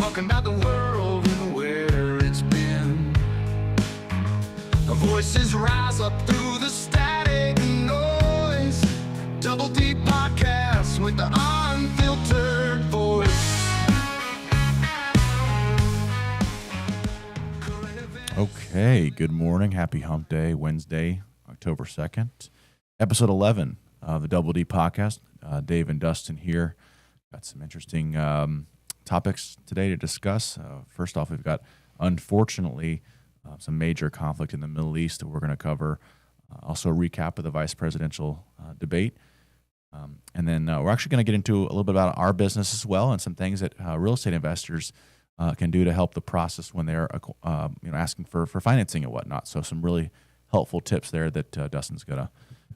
talking about the world and where it's been. The voices rise up through the static noise. Double D podcast with the unfiltered voice. Okay, good morning. Happy Hump Day, Wednesday, October 2nd. Episode 11 of the Double D podcast. Dave and Dustin here. Got some interesting topics today to discuss. First off, we've got, unfortunately, some major conflict in the Middle East that we're going to cover. Also a recap of the vice presidential debate. And then we're actually going to get into a little bit about our business as well and some things that real estate investors can do to help the process when they're asking for financing and whatnot. So some really helpful tips there that Dustin's going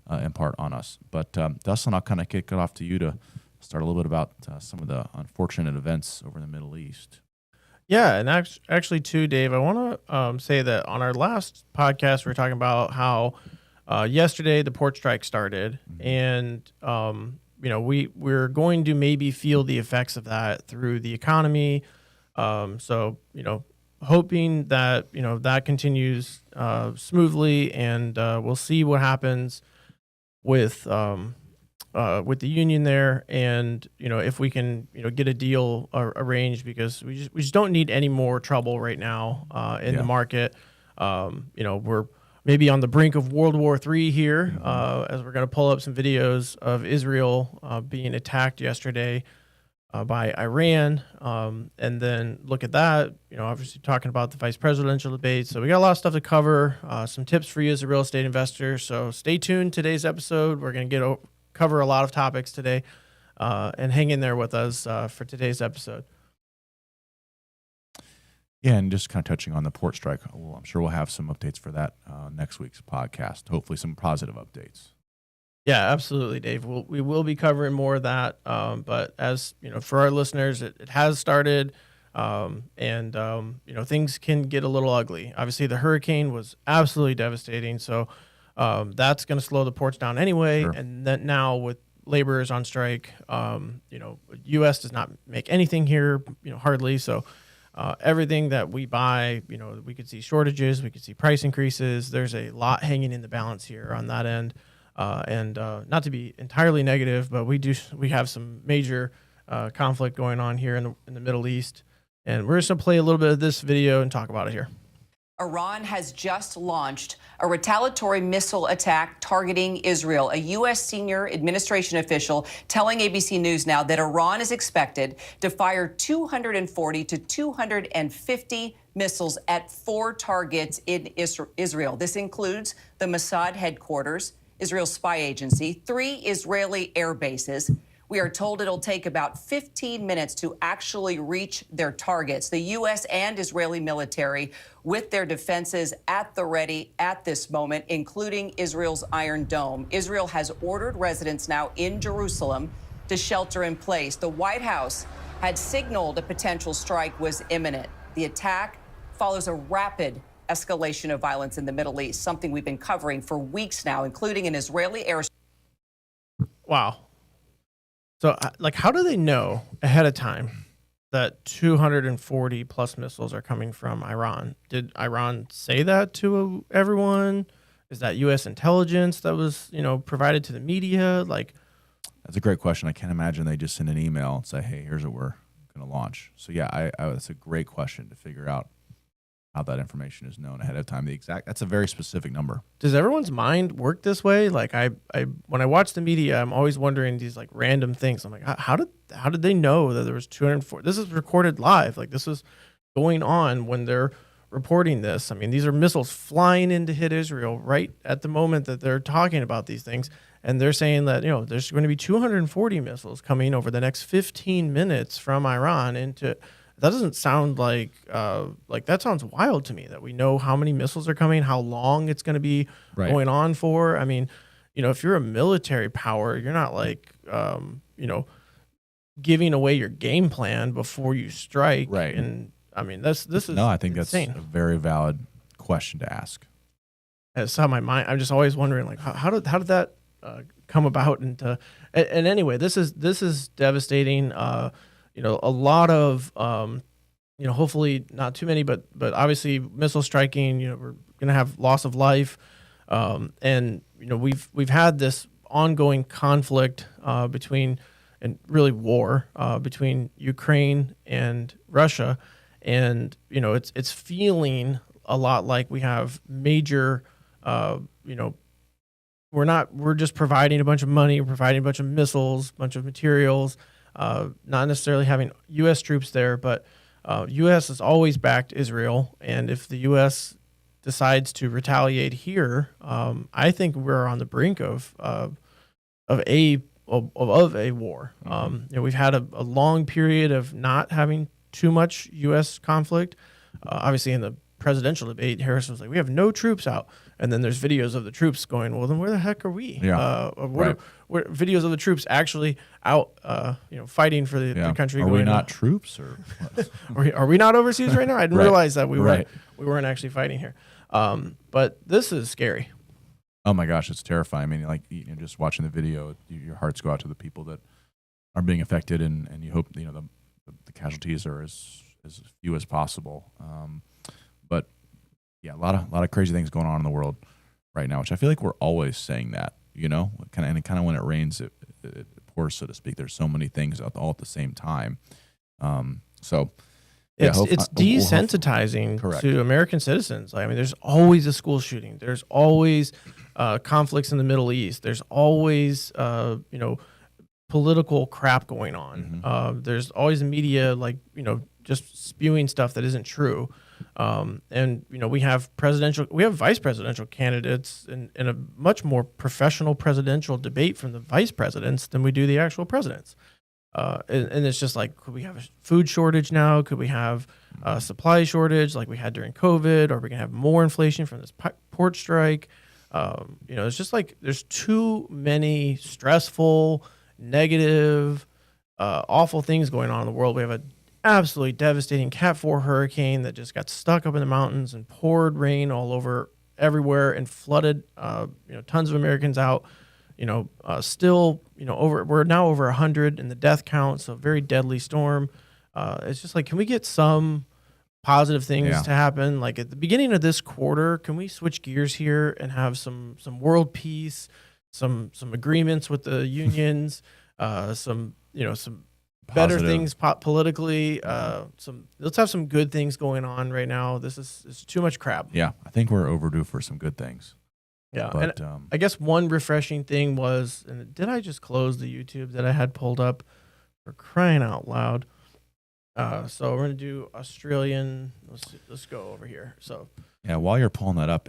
to impart on us. But Dustin, I'll kind of kick it off to you to start a little bit about some of the unfortunate events over in the Middle East. Yeah, and actually too, Dave, I want to say that on our last podcast, we were talking about how yesterday the port strike started, and we're going to maybe feel the effects of that through the economy. So hoping that that continues smoothly, and we'll see what happens with the union there, and if we can get a deal arranged, because we just don't need any more trouble right now in the market. We're maybe on the brink of World War III here, as we're going to pull up some videos of Israel being attacked yesterday by Iran, and then look at that. Obviously talking about the vice presidential debate. So we got a lot of stuff to cover. Some tips for you as a real estate investor. So stay tuned. Today's episode, we're going to cover a lot of topics today, and hang in there with us for today's episode. Yeah, and just kind of touching on the port strike, I'm sure we'll have some updates for that next week's podcast. Hopefully some positive updates. Yeah, absolutely, Dave. We will be covering more of that. But as for our listeners, it has started, and things can get a little ugly. Obviously, the hurricane was absolutely devastating. So that's going to slow the ports down anyway. Sure. And then now with laborers on strike, U.S. does not make anything here, hardly. So everything that we buy, we could see shortages, we could see price increases. There's a lot hanging in the balance here on that end. And not to be entirely negative, but we have some major conflict going on here in the Middle East. And we're just going to play a little bit of this video and talk about it here. Iran has just launched a retaliatory missile attack targeting Israel. A U.S. senior administration official telling ABC News now that Iran is expected to fire 240 to 250 missiles at 4 targets in Israel. This includes the Mossad headquarters, Israel's spy agency, 3 Israeli air bases. We are told it'll take about 15 minutes to actually reach their targets. The U.S. and Israeli military with their defenses at the ready at this moment, including Israel's Iron Dome. Israel has ordered residents now in Jerusalem to shelter in place. The White House had signaled a potential strike was imminent. The attack follows a rapid escalation of violence in the Middle East, something we've been covering for weeks now, including an Israeli air. Wow. So, how do they know ahead of time that 240 plus missiles are coming from Iran? Did Iran say that to everyone? Is that U.S. intelligence that was, provided to the media? That's a great question. I can't imagine they just send an email and say, "Hey, here's what we're going to launch." So yeah, that's a great question to figure out how that information is known ahead of time. That's a very specific number. Does everyone's mind work this way? When I watch the media, I'm always wondering these random things. I'm like, how did they know that there was 240? This is recorded live. This is going on when they're reporting this. I mean, these are missiles flying in to hit Israel right at the moment that they're talking about these things. And they're saying that, there's going to be 240 missiles coming over the next 15 minutes from Iran into. That doesn't sound like that sounds wild to me, that we know how many missiles are coming, how long it's going to be going on for. I mean, if you're a military power, you're not giving away your game plan before you strike. Right. And I mean, this is I think insane. That's a very valid question to ask. It's on my mind. I'm just always wondering, how did that come about? And anyway, this is devastating. A lot of hopefully not too many, but obviously missile striking, we're going to have loss of life. And we've had this ongoing conflict between, and really war between Ukraine and Russia, and it's feeling a lot like we have major, we're just providing a bunch of money, we're providing a bunch of missiles, a bunch of materials, not necessarily having U.S. troops there, but U.S. has always backed Israel, and if the U.S. decides to retaliate here, I think we're on the brink of a war. We've had a long period of not having too much U.S. conflict. Obviously, in the presidential debate, Harrison was like, "We have no troops out," and then there's videos of the troops going, "Well, then where the heck are we?" Yeah, right. Where videos of the troops actually out, fighting for the country. Are we not troops, or are we not overseas right now? I didn't Right. realize that we Right. weren't actually fighting here. But this is scary. oh my gosh, it's terrifying. I mean, like just watching the video, your hearts go out to the people that are being affected, and you hope the casualties are as few as possible. But yeah, a lot of crazy things going on in the world right now, which I feel like we're always saying that, kind of when it rains, it pours, so to speak. There's so many things all at the same time. It's desensitizing to American citizens. I mean, there's always a school shooting. There's always conflicts in the Middle East. There's always political crap going on. There's always the media just spewing stuff that isn't true. And we have vice presidential candidates in a much more professional presidential debate from the vice presidents than we do the actual presidents. And it's just like, could we have a food shortage now? Could we have a supply shortage like we had during COVID? Or are we going to have more inflation from this port strike? It's just like there's too many stressful, negative, awful things going on in the world. We have a absolutely devastating Cat 4 hurricane that just got stuck up in the mountains and poured rain all over everywhere and flooded tons of Americans out. We're now over 100 in the death count, so very deadly storm. It's just like, can we get some positive things to happen? Like at the beginning of this quarter, can we switch gears here and have some world peace, some agreements with the unions, some better things politically. Let's have some good things going on right now. This is too much crap. Yeah, I think we're overdue for some good things. Yeah, but, and I guess one refreshing thing was, and did I just close the YouTube that I had pulled up? For crying out loud. So we're gonna do Australian. Let's go over here. So yeah, while you're pulling that up,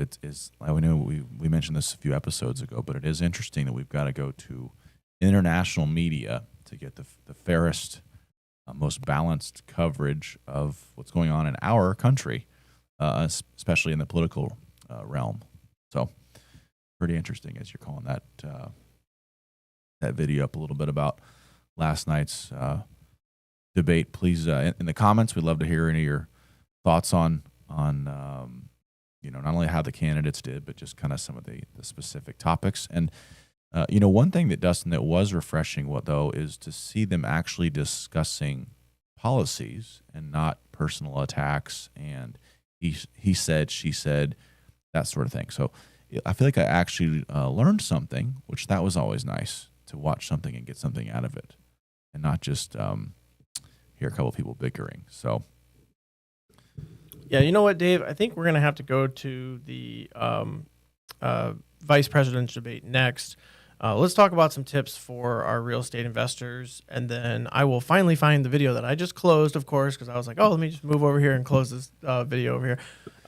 I know we mentioned this a few episodes ago, but it is interesting that we've got to go to international media to get the fairest, most balanced coverage of what's going on in our country, especially in the political realm. So pretty interesting as you're calling that video up a little bit about last night's debate. Please, in the comments, we'd love to hear any of your thoughts on not only how the candidates did, but just kind of some of the specific topics. And one thing that Dustin, that was refreshing, though, is to see them actually discussing policies and not personal attacks and he said, she said, that sort of thing. So I feel like I actually learned something, which that was always nice, to watch something and get something out of it, and not just hear a couple of people bickering. So yeah, you know what, Dave? I think we're gonna have to go to the vice president's debate next. Let's talk about some tips for our real estate investors, and then I will finally find the video that I just closed, of course, because I was like, oh, let me just move over here and close this video over here.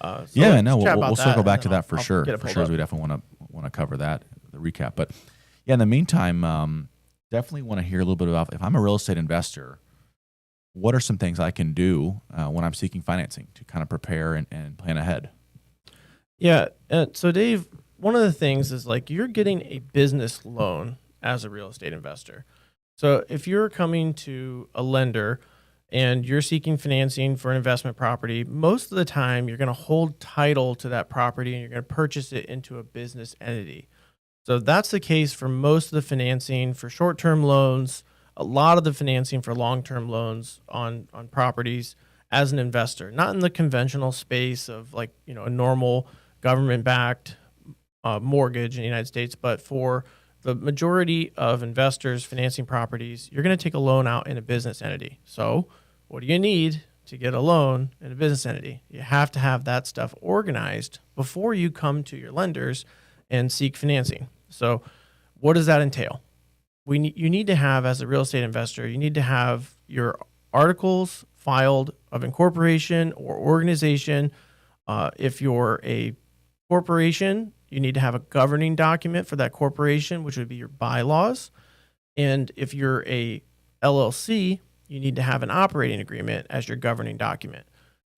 We'll circle back to that for sure. For sure, we definitely want to cover that, the recap. But yeah, in the meantime, definitely want to hear a little bit about, if I'm a real estate investor, what are some things I can do when I'm seeking financing to kind of prepare and plan ahead? Yeah. So Dave, one of the things is, like, you're getting a business loan as a real estate investor. So if you're coming to a lender and you're seeking financing for an investment property, most of the time you're going to hold title to that property and you're going to purchase it into a business entity. So that's the case for most of the financing for short-term loans, a lot of the financing for long-term loans on properties as an investor, not in the conventional space of like, a normal government-backed mortgage in the United States, but for the majority of investors financing properties, you're going to take a loan out in a business entity. So what do you need to get a loan in a business entity? You have to have that stuff organized before you come to your lenders and seek financing. So what does that entail? You need to have, as a real estate investor, you need to have your articles filed of incorporation or organization. If you're a corporation, you need to have a governing document for that corporation, which would be your bylaws. And if you're a LLC, you need to have an operating agreement as your governing document.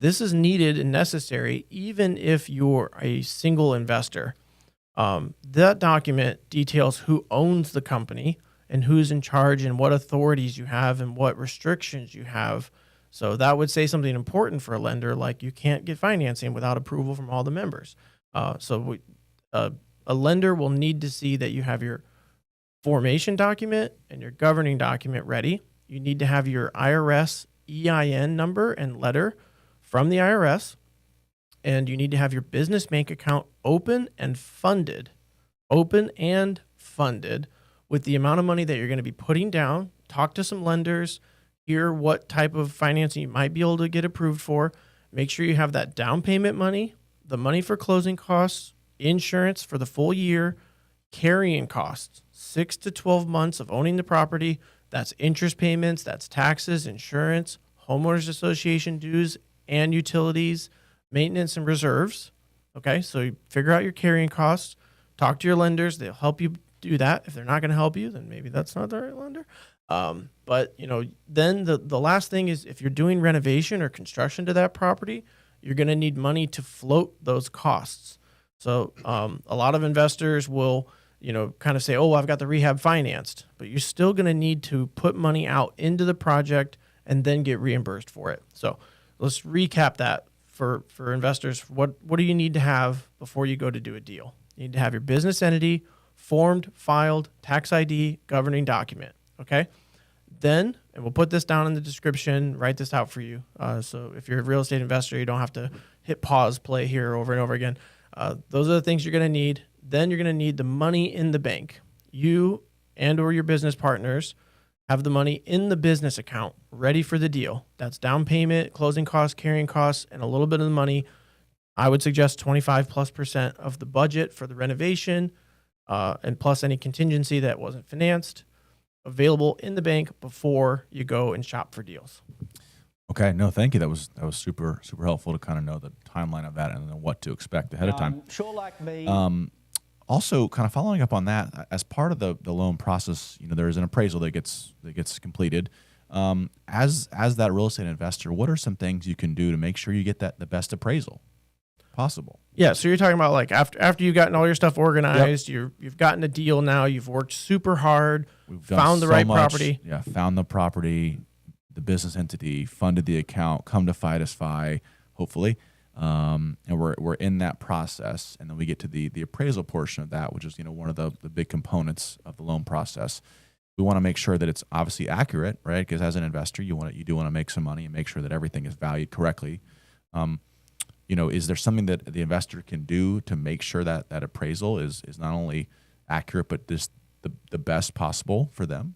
This is needed and necessary even if you're a single investor. That document details who owns the company and who's in charge and what authorities you have and what restrictions you have. So that would say something important for a lender, like you can't get financing without approval from all the members. A lender will need to see that you have your formation document and your governing document ready. You need to have your IRS EIN number and letter from the IRS. And you need to have your business bank account open and funded with the amount of money that you're going to be putting down. Talk to some lenders, hear what type of financing you might be able to get approved for. Make sure you have that down payment money, the money for closing costs, insurance for the full year, carrying costs, 6 to 12 months of owning the property. That's interest payments, that's taxes, insurance, homeowners association dues and utilities, maintenance and reserves. Okay, so you figure out your carrying costs, talk to your lenders. They'll help you do that. If they're not going to help you, then maybe that's not the right lender. But then the last thing is, if you're doing renovation or construction to that property, you're going to need money to float those costs. So a lot of investors will, kind of say, oh, I've got the rehab financed, but you're still going to need to put money out into the project and then get reimbursed for it. So let's recap that for investors. What do you need to have before you go to do a deal? You need to have your business entity formed, filed, tax ID, governing document. Okay. Then, and we'll put this down in the description, write this out for you. So if you're a real estate investor, you don't have to hit pause, play here over and over again. Those are the things you're going to need. Then you're going to need the money in the bank. You and or your business partners have the money in the business account ready for the deal. That's down payment, closing costs, carrying costs, and a little bit of the money. I would suggest 25+% of the budget for the renovation, and plus any contingency that wasn't financed, available in the bank before you go and shop for deals. Okay, no, thank you. That was super helpful to kind of know the timeline of that and then what to expect ahead of time. Sure, like me. Also, kind of following up on that, as part of the loan process, there is an appraisal that gets completed. As that real estate investor, what are some things you can do to make sure you get the best appraisal possible? Yeah, so you're talking about like after you've gotten all your stuff organized, you've gotten a deal now, you've worked super hard, found the right property. Yeah, found the property, the business entity, funded the account, come to FIDUS-FI, hopefully. And we're in that process, and then we get to the appraisal portion of that, which is one of the big components of the loan process. We want to make sure that it's obviously accurate, right? Because as an investor, you do want to make some money and make sure that everything is valued correctly. Is there something that the investor can do to make sure that appraisal is not only accurate but just the best possible for them?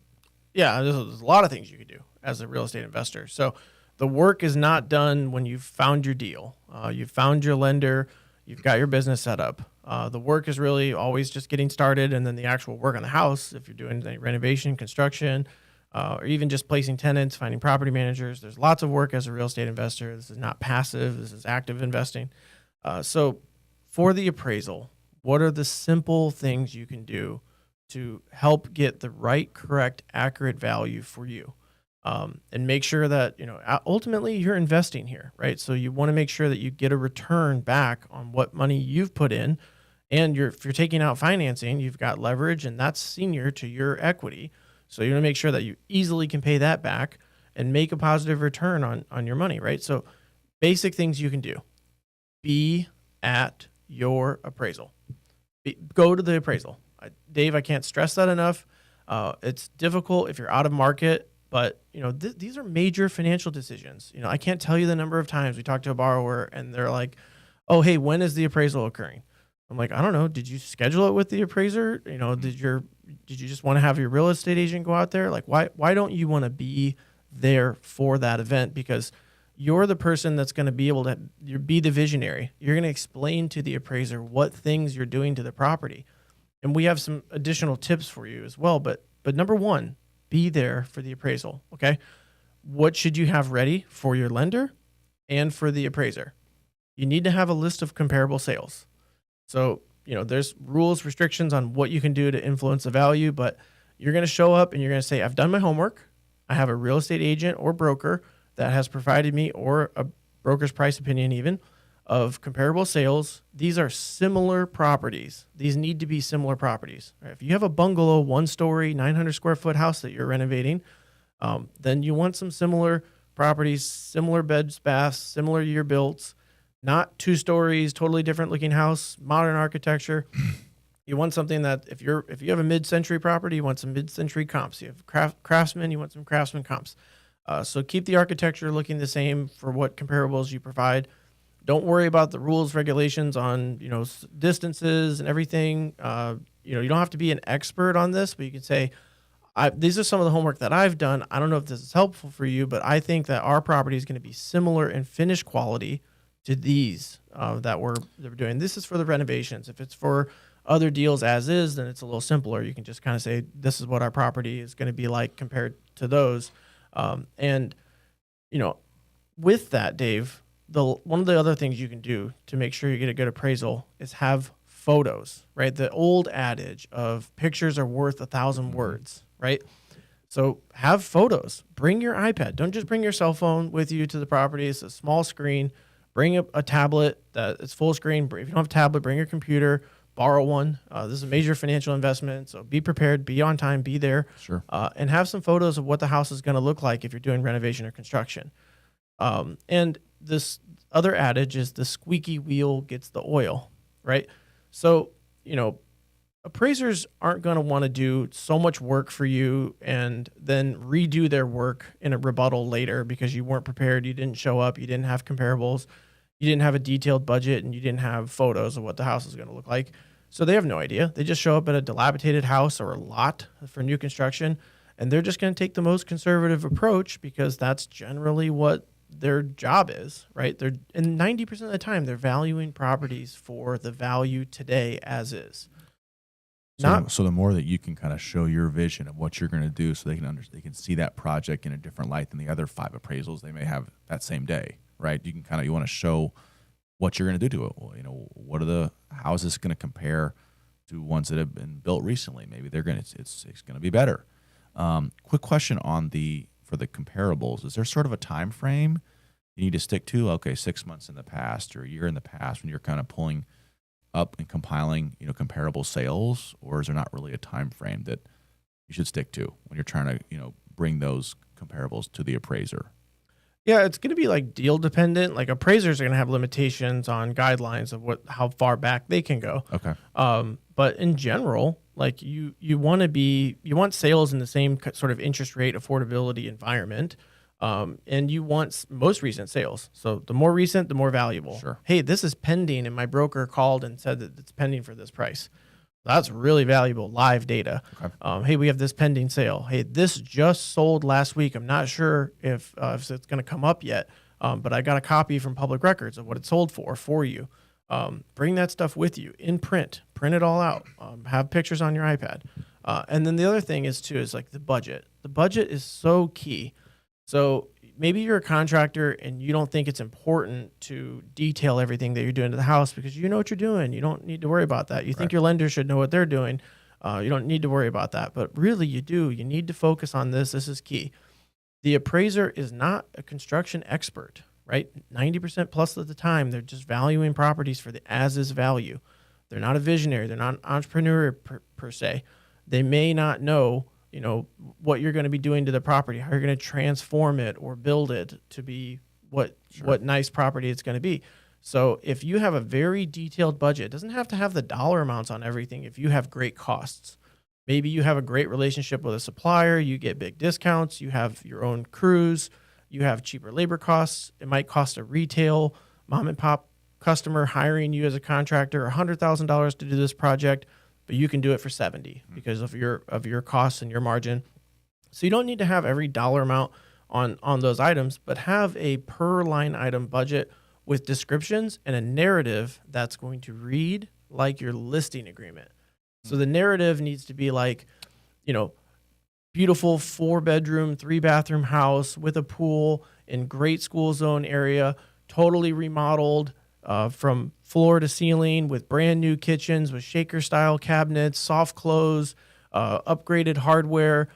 Yeah, there's a lot of things you could do as a real estate investor. So the work is not done when you've found your deal. You've found your lender. You've got your business set up. The work is really always just getting started, and then the actual work on the house, if you're doing any renovation, construction, or even just placing tenants, finding property managers. There's lots of work as a real estate investor. This is not passive. This is active investing. So for the appraisal, what are the simple things you can do to help get the right, correct, accurate value for you? And make sure that, ultimately you're investing here, right? So you want to make sure that you get a return back on what money you've put in. And if you're taking out financing, you've got leverage, and that's senior to your equity. So you want to make sure that you easily can pay that back and make a positive return on your money, right? So basic things you can do. Be at your appraisal. Go to the appraisal. Dave, I can't stress that enough. It's difficult if you're out of market But, these are major financial decisions. I can't tell you the number of times we talk to a borrower and they're like, oh, hey, when is the appraisal occurring? I'm like, I don't know. Did you schedule it with the appraiser? Did you just want to have your real estate agent go out there? Like, why don't you want to be there for that event? Because you're the person that's going to be able to be the visionary. You're going to explain to the appraiser what things you're doing to the property. And we have some additional tips for you as well. But number one, be there for the appraisal. Okay. What should you have ready for your lender and for the appraiser? You need to have a list of comparable sales. So, there's rules, restrictions on what you can do to influence the value, but you're going to show up and you're going to say, I've done my homework. I have a real estate agent or broker that has provided me, or a broker's price opinion even, of comparable sales. These are similar properties. These need to be similar properties. Right? If you have a bungalow, 1-story, 900 square foot house that you're renovating, then you want some similar properties, similar beds, baths, similar year builds, not 2 stories, totally different looking house, modern architecture. You want something that if you have a mid-century property, you want some mid-century comps. You have craftsmen, you want some craftsman comps. So keep the architecture looking the same for what comparables you provide. Don't worry about the rules, regulations on, distances and everything. You don't have to be an expert on this, but you can say, these are some of the homework that I've done. I don't know if this is helpful for you, but I think that our property is going to be similar in finish quality to these that we're doing. This is for the renovations. If it's for other deals as is, then it's a little simpler. You can just kind of say, this is what our property is going to be like compared to those. And with that, Dave, one of the other things you can do to make sure you get a good appraisal is have photos, right? The old adage of pictures are worth 1,000 words, right? So have photos. Bring your iPad. Don't just bring your cell phone with you to the property. It's a small screen. Bring a tablet that is full screen. If you don't have a tablet, bring your computer. Borrow one. This is a major financial investment, so be prepared, be on time, be there. Sure. And have some photos of what the house is going to look like if you're doing renovation or construction. And this other adage is the squeaky wheel gets the oil, right? So, appraisers aren't going to want to do so much work for you and then redo their work in a rebuttal later because you weren't prepared, you didn't show up, you didn't have comparables, you didn't have a detailed budget, and you didn't have photos of what the house is going to look like. So they have no idea. They just show up at a dilapidated house or a lot for new construction, and they're just going to take the most conservative approach because that's generally what their job is, right? And 90% of the time, they're valuing properties for the value today as is. So the more that you can kind of show your vision of what you're going to do, so they can see that project in a different light than the other 5 appraisals they may have that same day, right? You want to show what you're going to do to it. Well, how is this going to compare to ones that have been built recently? Maybe it's going to be better. Quick question for the comparables. Is there sort of a time frame you need to stick to? Okay, 6 months in the past or a year in the past when you're kind of pulling up and compiling, comparable sales, or is there not really a time frame that you should stick to when you're trying to, bring those comparables to the appraiser? Yeah, it's going to be like deal dependent. Like appraisers are going to have limitations on guidelines of how far back they can go. Okay. But in general, like you want sales in the same sort of interest rate affordability environment. And you want most recent sales. So the more recent, the more valuable. Sure. Hey, this is pending, and my broker called and said that it's pending for this price. That's really valuable live data. Okay. Hey, we have this pending sale. Hey, this just sold last week. I'm not sure if it's going to come up yet, but I got a copy from public records of what it sold for you. Bring that stuff with you in print. Print it all out. Have pictures on your iPad. And then the other thing is like the budget. The budget is so key. So maybe you're a contractor and you don't think it's important to detail everything that you're doing to the house because you know what you're doing. You don't need to worry about that. You think your lender should know what they're doing. You don't need to worry about that. But really you do. You need to focus on this. This is key. The appraiser is not a construction expert, right? 90% plus of the time, they're just valuing properties for the as-is value. They're not a visionary. They're not an entrepreneur per se. They may not know what you're going to be doing to the property, how you're going to transform it or build it to be what nice property it's going to be. So if you have a very detailed budget, it doesn't have to have the dollar amounts on everything if you have great costs. Maybe you have a great relationship with a supplier. You get big discounts. You have your own crews. You have cheaper labor costs. It might cost a retail mom and pop customer hiring you as a contractor $100,000 to do this project, but you can do it for 70 because of your costs and your margin. So you don't need to have every dollar amount on those items, but have a per line item budget with descriptions and a narrative that's going to read like your listing agreement. So the narrative needs to be like, beautiful 4-bedroom, 3-bathroom house with a pool in great school zone area, totally remodeled from floor to ceiling with brand new kitchens with shaker style cabinets, soft close, upgraded hardware,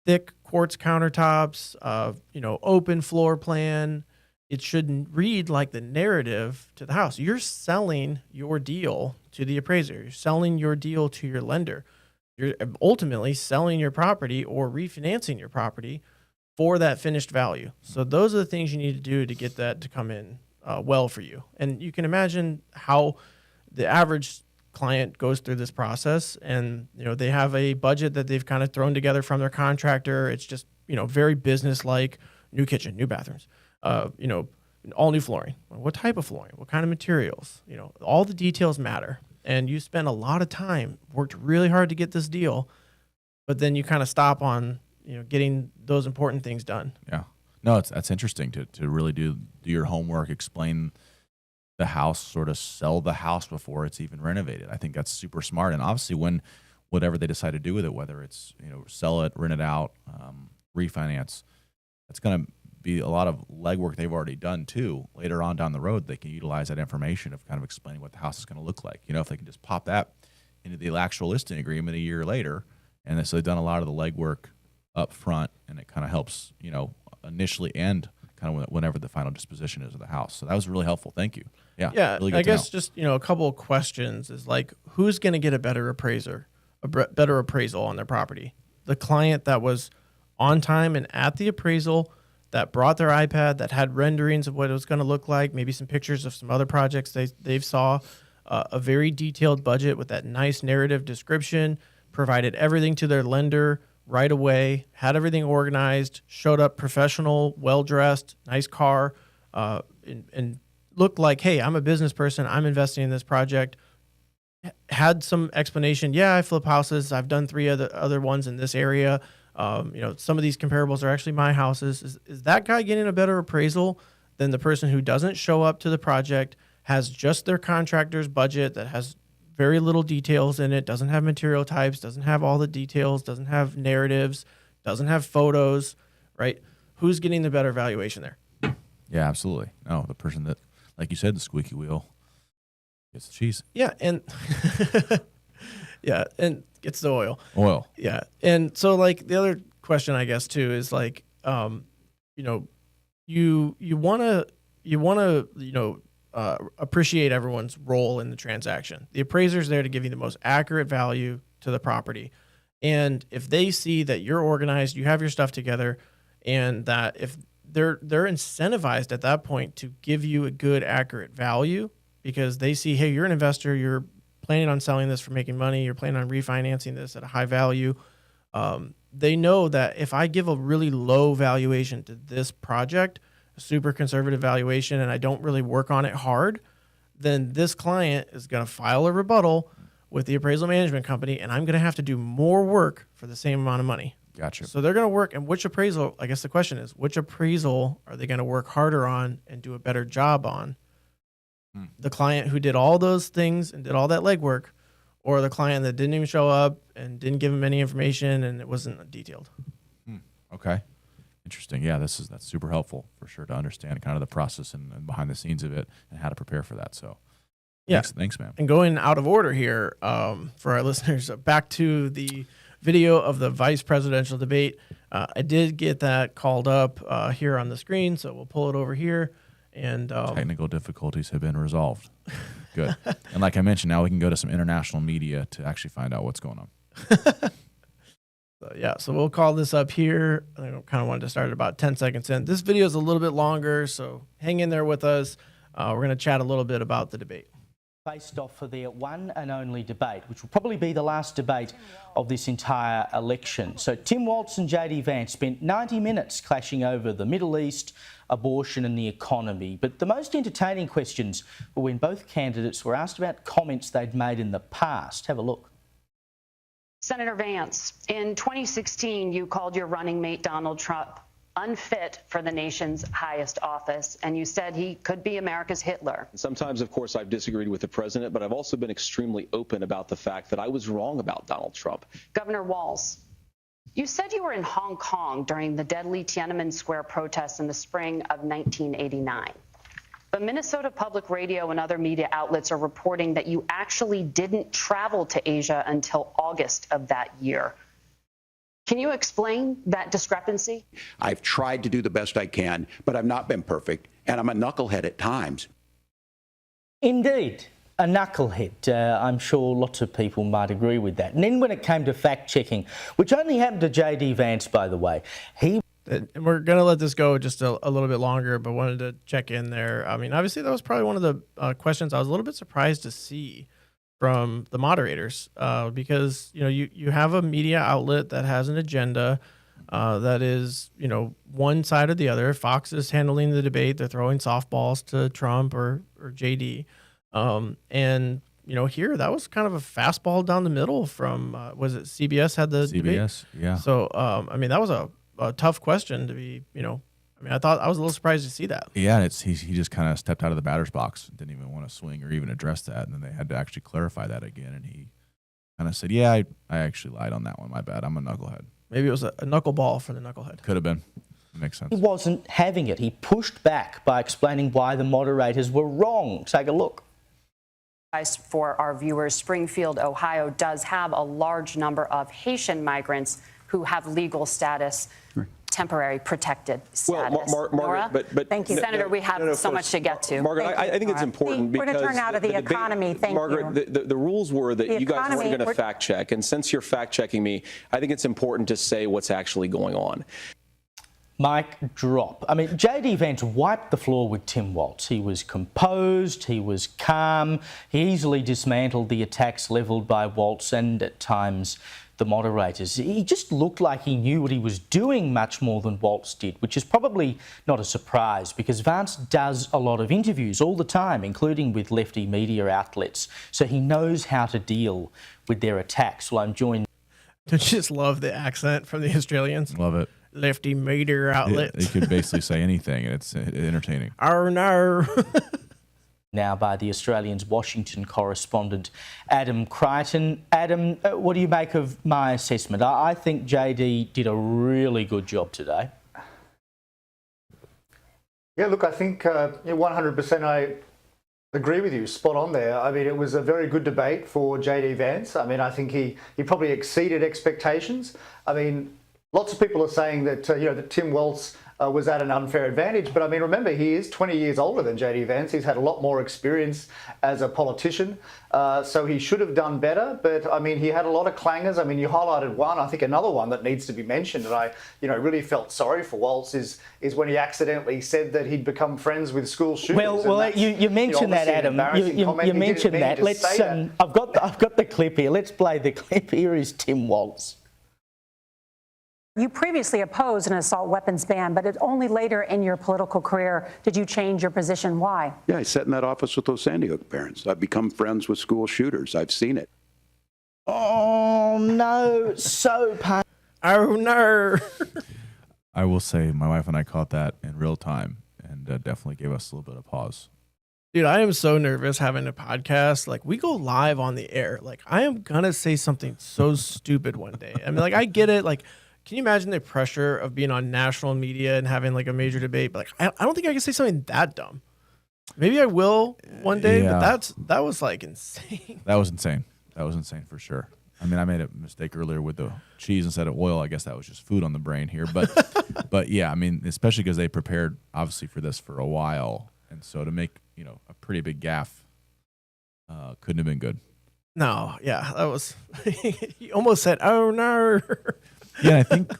thick quartz countertops, open floor plan. It shouldn't read like the narrative to the house. You're selling your deal to the appraiser. You're selling your deal to your lender. You're ultimately selling your property or refinancing your property for that finished value. So those are the things you need to do to get that to come in well for you. And you can imagine how the average client goes through this process, and they have a budget that they've kind of thrown together from their contractor. It's just very business-like: new kitchen, new bathrooms, all new flooring. What type of flooring? What kind of materials? All the details matter. And you spend a lot of time, worked really hard to get this deal, but then you kind of stop on, getting those important things done. Yeah. No, that's interesting to really do your homework, explain the house, sort of sell the house before it's even renovated. I think that's super smart. And obviously whatever they decide to do with it, whether it's, sell it, rent it out, refinance, that's going to be a lot of legwork they've already done too. Later on down the road, they can utilize that information of kind of explaining what the house is going to look like. If they can just pop that into the actual listing agreement a year later, and so they've done a lot of the legwork up front, and it kind of helps, initially and kind of whenever the final disposition is of the house. So that was really helpful. Thank you. Yeah. Really good I to guess know. just, a couple of questions is like, who's going to get a better better appraisal on their property? The client that was on time and at the appraisal, that brought their iPad, that had renderings of what it was going to look like, maybe some pictures of some other projects they've saw, a very detailed budget with that nice narrative description, provided everything to their lender right away, had everything organized, showed up professional, well-dressed, nice car, and looked like, hey, I'm a business person, I'm investing in this project, had some explanation. Yeah, I flip houses. I've done 3 other ones in this area. Some of these comparables are actually my houses. Is that guy getting a better appraisal than the person who doesn't show up to the project, has just their contractor's budget that has very little details in it, doesn't have material types, doesn't have all the details, doesn't have narratives, doesn't have photos, right? Who's getting the better valuation there? Yeah, absolutely. No, the person that, like you said, the squeaky wheel gets the cheese. Yeah, and and gets the oil. Oil. Yeah, and so like the other question, I guess, too, is like, you want to appreciate everyone's role in the transaction. The appraiser's there to give you the most accurate value to the property, and if they see that you're organized, you have your stuff together, and that if they're incentivized at that point to give you a good, accurate value, because they see, hey, you're an investor, you're planning on selling this for making money, you're planning on refinancing this at a high value. They know that if I give a really low valuation to this project, a super conservative valuation, and I don't really work on it hard, then this client is going to file a rebuttal with the appraisal management company, and I'm going to have to do more work for the same amount of money. Gotcha. So they're going to work, and which appraisal, I guess the question is, which appraisal are they going to work harder on and do a better job on? The client who did all those things and did all that legwork, or the client that didn't even show up and didn't give them any information and it wasn't detailed? Okay. Interesting. Yeah, that's super helpful for sure to understand kind of the process and behind the scenes of it and how to prepare for that. So yeah. Thanks, man. And going out of order here, for our listeners, back to the video of the vice presidential debate. I did get that called up here on the screen, so we'll pull it over here. And technical difficulties have been resolved. Good. And like I mentioned, now we can go to some international media to actually find out what's going on. So we'll call this up here. I kind of wanted to start at about 10 seconds in. This video is a little bit longer, so hang in there with us. We're going to chat a little bit about the debate. faced off for their one and only debate, which will probably be the last debate of this entire election. So Tim Walz and JD Vance spent 90 minutes clashing over the Middle East, abortion and the economy. But the most entertaining questions were when both candidates were asked about comments they'd made in the past. Have a look. Senator Vance, in 2016, you called your running mate Donald Trump unfit for the nation's highest office, and you said he could be America's Hitler. Sometimes, of course, I've disagreed with the president, but I've also been extremely open about the fact that I was wrong about Donald Trump. Governor Walz, you said you were in Hong Kong during the deadly Tiananmen Square protests in the spring of 1989. But Minnesota Public Radio and other media outlets are reporting that you actually didn't travel to Asia until August of that year. Can you explain that discrepancy? I've tried to do the best I can, but I've not been perfect, and I'm a knucklehead at times. Indeed, a knucklehead. I'm sure lots of people might agree with that. And then when it came to fact-checking, which only happened to JD Vance, by the way, And we're going to let this go just a little bit longer, but wanted to check in there. I mean, obviously, that was probably one of the questions I was a little bit surprised to see from the moderators because, you know, you have a media outlet that has an agenda that is, you know, one side or the other. Fox is handling the debate. They're throwing softballs to Trump or JD. And, you know, here, that was kind of a fastball down the middle from, was it CBS had the debate? CBS, yeah. So, I mean, that was a tough question to be, you know, I mean, I was a little surprised to see that. Yeah, and he just kind of stepped out of the batter's box, didn't even want to swing or even address that, and then they had to actually clarify that again, and he kind of said, yeah, I actually lied on that one, my bad, I'm a knucklehead. Maybe it was a knuckleball for the knucklehead. Could have been. Makes sense. he wasn't having it. He pushed back by explaining why the moderators were wrong. Take a look. For our viewers, Springfield, Ohio does have a large number of Haitian migrants who have legal status, temporary protected status. Margaret, but thank you, Senator. We have so much to get to. Margaret, I think it's important We're because going to turn out of the economy. Thank Margaret, you. the rules were that you guys weren't going to fact check, and since you're fact checking me, I think it's important to say what's actually going on. Mic drop. I mean, JD Vance wiped the floor with Tim Walz. He was composed, he was calm, he easily dismantled the attacks levelled by Walz and at times the moderators. He just looked like he knew what he was doing much more than Walz did, which is probably not a surprise because Vance does a lot of interviews all the time, including with lefty media outlets, so he knows how to deal with their attacks. Well, I'm joined. Don't you just love the accent from the Australians? Love it. Lefty media outlets. They could basically say anything, and it's entertaining. Oh, no. Now by the Australian's Washington correspondent, Adam Crichton. Adam, what do you make of my assessment? I think JD did a really good job today. Yeah, look, I think 100% I agree with you, spot on there. I mean, it was a very good debate for JD Vance. I mean, I think he probably exceeded expectations. I mean, lots of people are saying that, that Tim Walz was at an unfair advantage. But I mean, remember, he is 20 years older than JD Vance. He's had a lot more experience as a politician. So he should have done better. But I mean, he had a lot of clangers. I mean, you highlighted one. I think another one that needs to be mentioned, and I, really felt sorry for Walz is when he accidentally said that he'd become friends with school shooters. Well, you mentioned that, Adam. You mentioned that. Let's. I've got the clip here. Let's play the clip. Here is Tim Walz. You previously opposed an assault weapons ban, but it only later in your political career did you change your position. Why? Yeah, I sat in that office with those Sandy Hook parents. I've become friends with school shooters. I've seen it. Oh, no. So painful. Oh, no. I will say my wife and I caught that in real time and definitely gave us a little bit of pause. Dude, I am so nervous having a podcast. Like, we go live on the air. Like, I am going to say something so stupid one day. I mean, like, I get it. Like, can you imagine the pressure of being on national media and having like a major debate? But like, I don't think I can say something that dumb. Maybe I will one day, Yeah. but that was like insane. That was insane. That was insane for sure. I mean, I made a mistake earlier with the cheese instead of oil. I guess that was just food on the brain here. But but yeah, I mean, especially because they prepared obviously for this for a while. And so to make, a pretty big gaffe couldn't have been good. No, yeah, that was, you almost said, oh no. Yeah, I think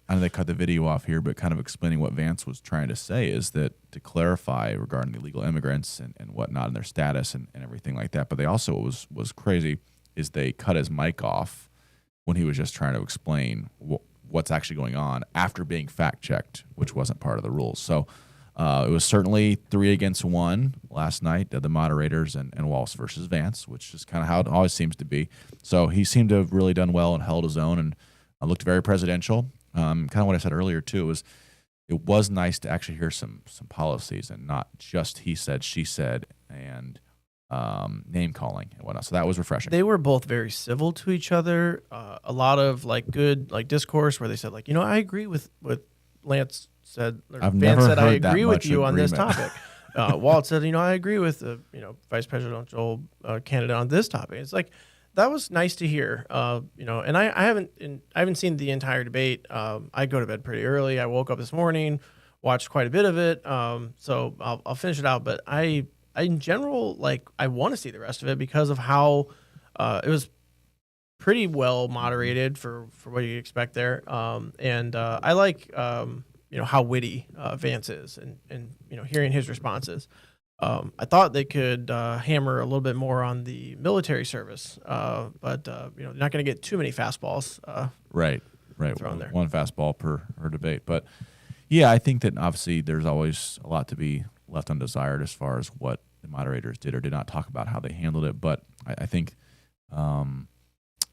I know they cut the video off here, but kind of explaining what Vance was trying to say is that to clarify regarding the illegal immigrants and whatnot and their status and everything like that. But they also, what was crazy is they cut his mic off when he was just trying to explain what's actually going on after being fact checked, which wasn't part of the rules. So it was certainly 3-1 last night, the moderators and Walsh versus Vance, which is kind of how it always seems to be. So he seemed to have really done well and held his own and looked very presidential. Kind of what I said earlier too it was nice to actually hear some policies and not just he said, she said, and name calling and whatnot. So that was refreshing. They were both very civil to each other. A lot of like good like discourse where they said like, I agree with what Lance said. I've Vance never said, I heard that agree with much you on this agreement. topic. Walt said, I agree with the vice presidential candidate on this topic. It's like that was nice to hear. And I haven't seen the entire debate. I go to bed pretty early. I woke up this morning, watched quite a bit of it. So I'll finish it out. But I in general, like I want to see the rest of it because of how it was pretty well moderated for what you expect there. I like how witty Vance is and hearing his responses. I thought they could hammer a little bit more on the military service, but not going to get too many fastballs. Right. Thrown there. One fastball per debate. But yeah, I think that obviously there's always a lot to be left undesired as far as what the moderators did or did not talk about how they handled it. But I think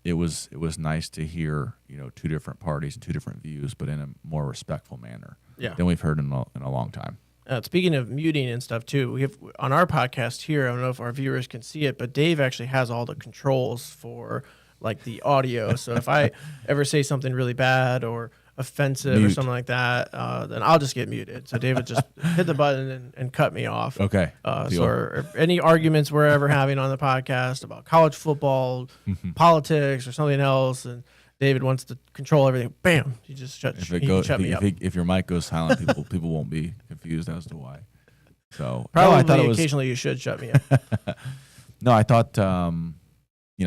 it was nice to hear two different parties and two different views, but in a more respectful manner than we've heard in a long time. Speaking of muting and stuff too, we have on our podcast here, I don't know if our viewers can see it, but Dave actually has all the controls for like the audio. So if I ever say something really bad or offensive or something like that, then I'll just get muted. So Dave would just hit the button and cut me off. Okay. Or any arguments we're ever having on the podcast about college football, politics, or something else, and David wants to control everything. Bam! You just shut me up. If your mic goes silent, people won't be confused as to why. So probably I thought it was, occasionally you should shut me up. No, I thought I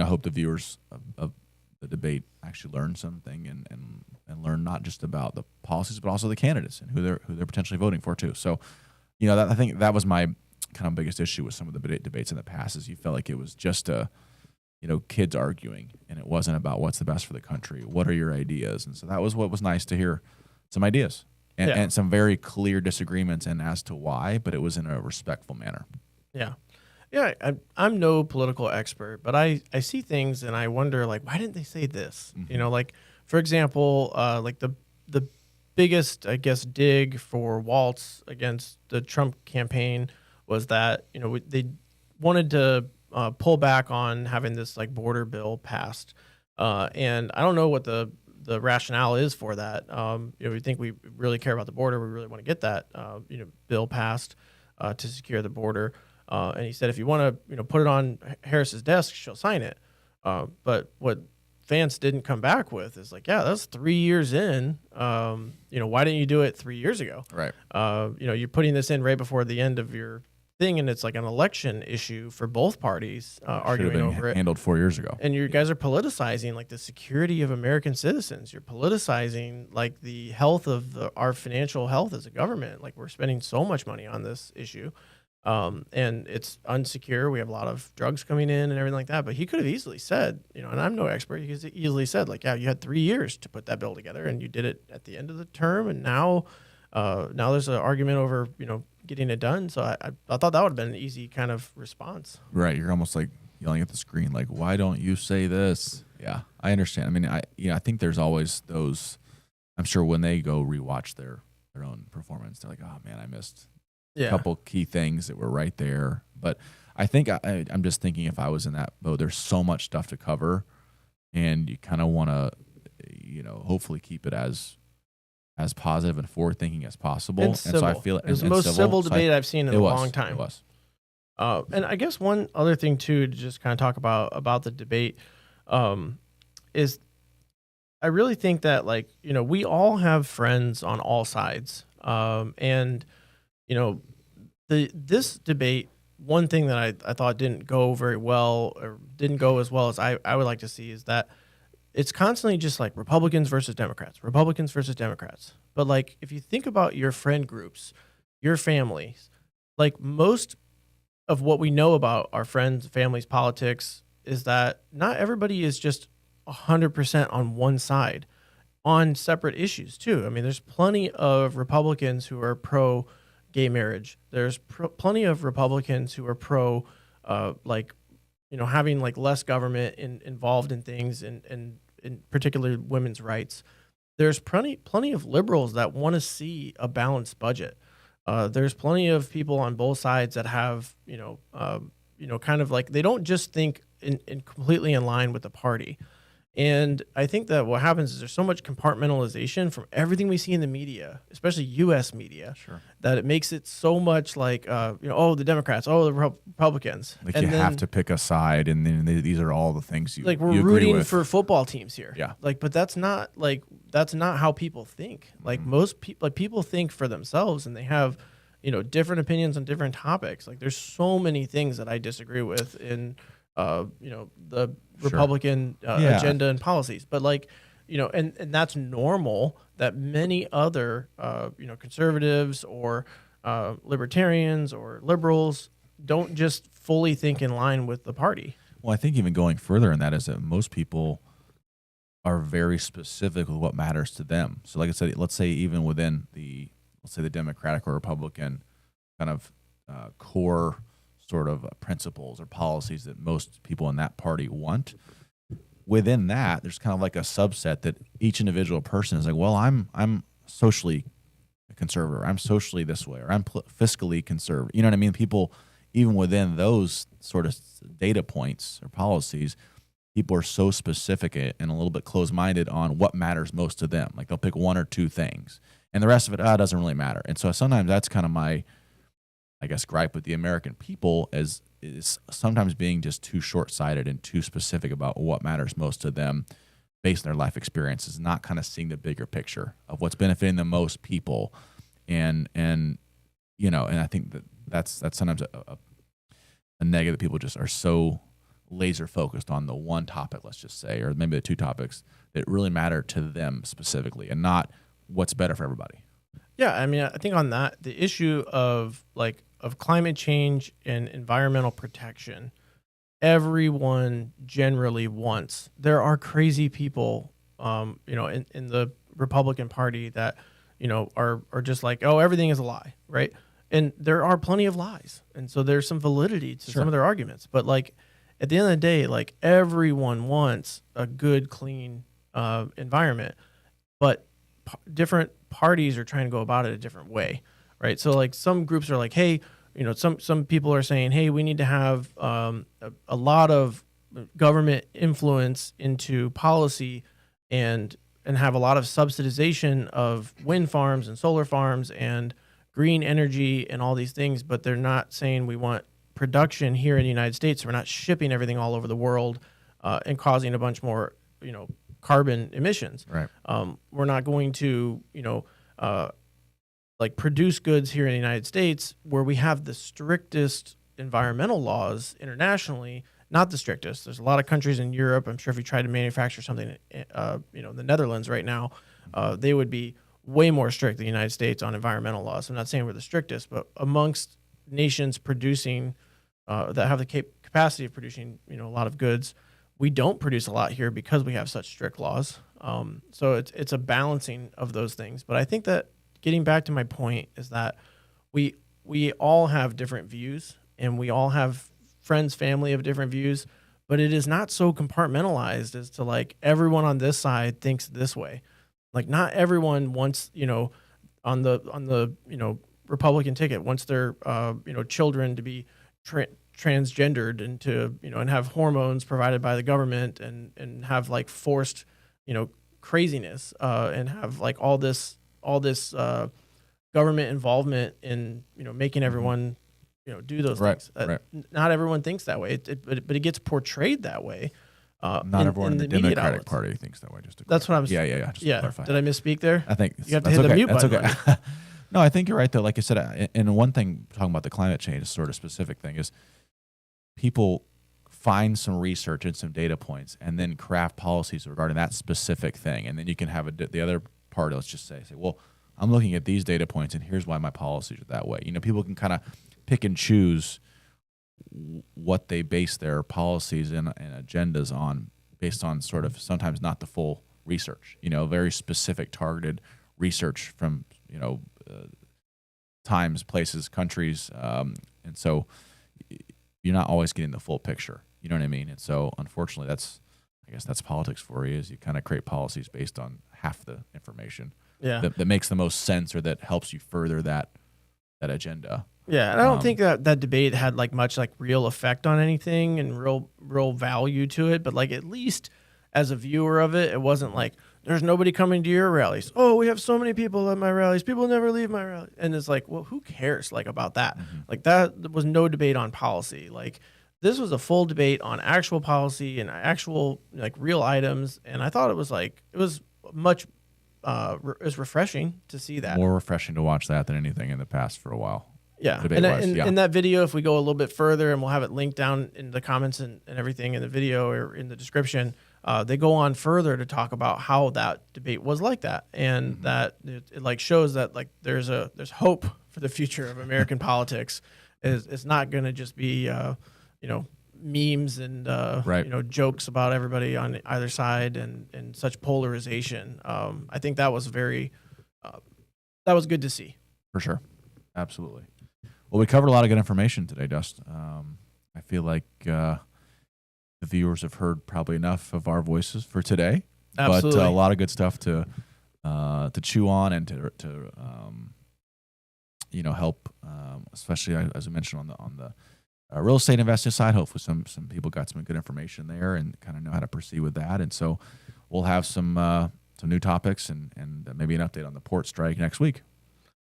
hope the viewers of the debate actually learn something and learn not just about the policies but also the candidates and who they're potentially voting for too. So I think that was my kind of biggest issue with some of the debates in the past is you felt like it was just kids arguing, and it wasn't about what's the best for the country. What are your ideas? And so that was what was nice to hear, some ideas and some very clear disagreements and as to why, but it was in a respectful manner. Yeah. I'm no political expert, but I see things and I wonder like, why didn't they say this? Mm-hmm. Like for example, like the biggest, I guess, dig for Waltz against the Trump campaign was that, they wanted to pull back on having this like border bill passed. And I don't know what the rationale is for that. We think we really care about the border. We really want to get that, bill passed to secure the border. And he said, if you want to, put it on Harris's desk, she'll sign it. But what Vance didn't come back with is like, that's 3 years in. Why didn't you do it 3 years ago? Right. You're putting this in right before the end of your thing, and it's like an election issue for both parties arguing over it. Handled 4 years ago. And you guys are politicizing like the security of American citizens. You're politicizing like the health of our financial health as a government. Like we're spending so much money on this issue. And it's unsecure. We have a lot of drugs coming in and everything like that. But he could have easily said, and I'm no expert, he could have easily said, like, you had 3 years to put that bill together and you did it at the end of the term. And now there's an argument over, getting it done. So I thought that would have been an easy kind of response. Right. You're almost like yelling at the screen, like, why don't you say this? Yeah, I understand. I mean, I think there's always those, I'm sure when they go rewatch their own performance, they're like, oh man, I missed a couple key things that were right there. But I think I'm just thinking if I was in that boat, there's so much stuff to cover and you kind of want to, hopefully keep it as positive and forward thinking as possible. And so I feel it was the most civil debate I've seen in a long time. It was. And I guess one other thing too, to just kind of talk about the debate, is I really think that we all have friends on all sides. And this debate, one thing that I thought didn't go very well or didn't go as well as I would like to see is that it's constantly just like Republicans versus Democrats, Republicans versus Democrats. But like, if you think about your friend groups, your families, like most of what we know about our friends, families, politics is that not everybody is just 100% on one side on separate issues too. I mean, there's plenty of Republicans who are pro gay marriage. There's plenty of Republicans who are pro, like, you know, having like less government involved in things and in particular women's rights. There's plenty of liberals that want to see a balanced budget. There's plenty of people on both sides that have, kind of like they don't just think in completely in line with the party. And I think that what happens is there's so much compartmentalization from everything we see in the media, especially U.S. media, that it makes it so much like, the Democrats, the Republicans. Like and you then, have to pick a side, and then these are all the things you like we're you agree rooting with. for football teams here. Yeah. Like, but that's not how people think. Like most people, like people think for themselves, and they have, different opinions on different topics. Like there's so many things that I disagree with in, the Republican agenda and policies. But like, and that's normal that many other, conservatives or libertarians or liberals don't just fully think in line with the party. Well, I think even going further in that is that most people are very specific with what matters to them. So like I said, let's say even within the Democratic or Republican kind of core sort of principles or policies that most people in that party want. Within that, there's kind of like a subset that each individual person is like, well, I'm socially conservative, I'm socially this way, or I'm fiscally conservative. You know what I mean? People, even within those sort of data points or policies, people are so specific and a little bit closed-minded on what matters most to them. Like they'll pick one or two things, and the rest of it doesn't really matter. And so sometimes that's kind of my, I guess, gripe with the American people is sometimes being just too short-sighted and too specific about what matters most to them based on their life experiences, not kind of seeing the bigger picture of what's benefiting the most people. And I think that's sometimes a negative that people just are so laser focused on the one topic, let's just say, or maybe the two topics that really matter to them specifically and not what's better for everybody. Yeah, I mean, I think on that, the issue of climate change and environmental protection, everyone generally wants. There are crazy people, in the Republican Party that, are just like, oh, everything is a lie, right? And there are plenty of lies, and so there's some validity to some of their arguments. But like at the end of the day, like everyone wants a good, clean environment, but different parties are trying to go about it a different way, right? So like some groups are like, hey, some people are saying, hey, we need to have a lot of government influence into policy and have a lot of subsidization of wind farms and solar farms and green energy and all these things, but they're not saying we want production here in the United States. So we're not shipping everything all over the world and causing a bunch more, carbon emissions. Right. We're not going to, produce goods here in the United States where we have the strictest environmental laws internationally. Not the strictest. There's a lot of countries in Europe. I'm sure if you try to manufacture something, the Netherlands right now, they would be way more strict than the United States on environmental laws. I'm not saying we're the strictest, but amongst nations producing that have the capacity of producing, a lot of goods, we don't produce a lot here because we have such strict laws. So it's a balancing of those things. But I think that getting back to my point is that we all have different views, and we all have friends, family of different views, but it is not so compartmentalized as to like everyone on this side thinks this way. Like not everyone wants, on the Republican ticket wants their children to be transgendered and to and have hormones provided by the government and have like forced craziness and have like all this government involvement in making everyone do those things. Right. Not everyone thinks that way, but it gets portrayed that way. Not everyone in the Democratic Party thinks that way. That's what I was. Yeah. Just to clarify. Did I misspeak there? I think you have to hit the mute button. That's okay. No, I think you're right though. Like I said, and one thing talking about the climate change, is sort of specific thing is people find some research and some data points, and then craft policies regarding that specific thing. And then you can have the other part. Let's just say, well, I'm looking at these data points, and here's why my policies are that way. People can kind of pick and choose what they base their policies and agendas on, based on sort of sometimes not the full research. Very specific, targeted research from times, places, countries, and so you're not always getting the full picture. You know what I mean? And so, unfortunately, I guess that's politics for you. Is you kind of create policies based on half the information. Yeah. That makes the most sense, or that helps you further that agenda. Yeah, and I don't think that debate had much real effect on anything and real value to it. But at least as a viewer of it, it wasn't there's nobody coming to your rallies. Oh, we have so many people at my rallies. People never leave my rally. And it's well, who cares about that? Mm-hmm. That was no debate on policy. This was a full debate on actual policy and actual real items. And I thought it was much it was refreshing to see that. More refreshing to watch that than anything in the past for a while. Yeah. Debate-wise, In that video, if we go a little bit further, and we'll have it linked down in the comments and everything in the video or in the description, they go on further to talk about how that debate was like that, and that it shows that there's hope for the future of American politics. It's not going to just be memes and right. Jokes about everybody on either side and such polarization. I think that was that was good to see. For sure. Absolutely. Well, we covered a lot of good information today, Dust. I feel like the viewers have heard probably enough of our voices for today. Absolutely. But a lot of good stuff to chew on and to help, especially as I mentioned on the real estate investing side. Hopefully, some people got some good information there and kind of know how to proceed with that. And so we'll have some new topics and maybe an update on the port strike next week.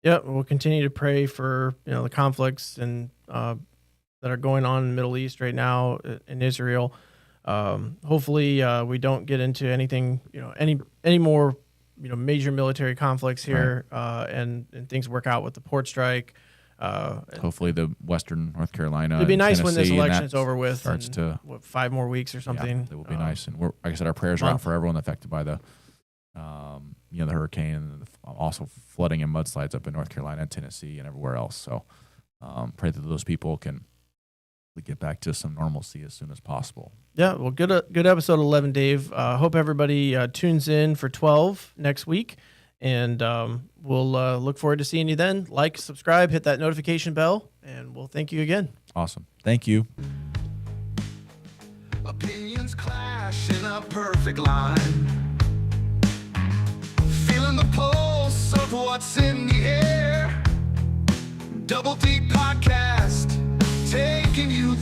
Yeah, we'll continue to pray for the conflicts and that are going on in the Middle East right now in Israel. Hopefully, we don't get into anything any more major military conflicts here, right. And things work out with the port strike. Hopefully, the Western North Carolina. It'd be nice when this Tennessee election is over with. Starts to 5 more weeks or something. Yeah, that will be nice. And like I said, our prayers are out for everyone affected by the the hurricane and also flooding and mudslides up in North Carolina and Tennessee and everywhere else. So pray that those people can get back to some normalcy as soon as possible. Yeah, well, good episode 11, Dave. Hope everybody tunes in for 12 next week, and we'll look forward to seeing you then. Like, subscribe, hit that notification bell, and we'll thank you again. Awesome. Thank you. Opinions clash in a perfect line. Feeling the pulse of what's in the air. Double Deep Podcast, taking you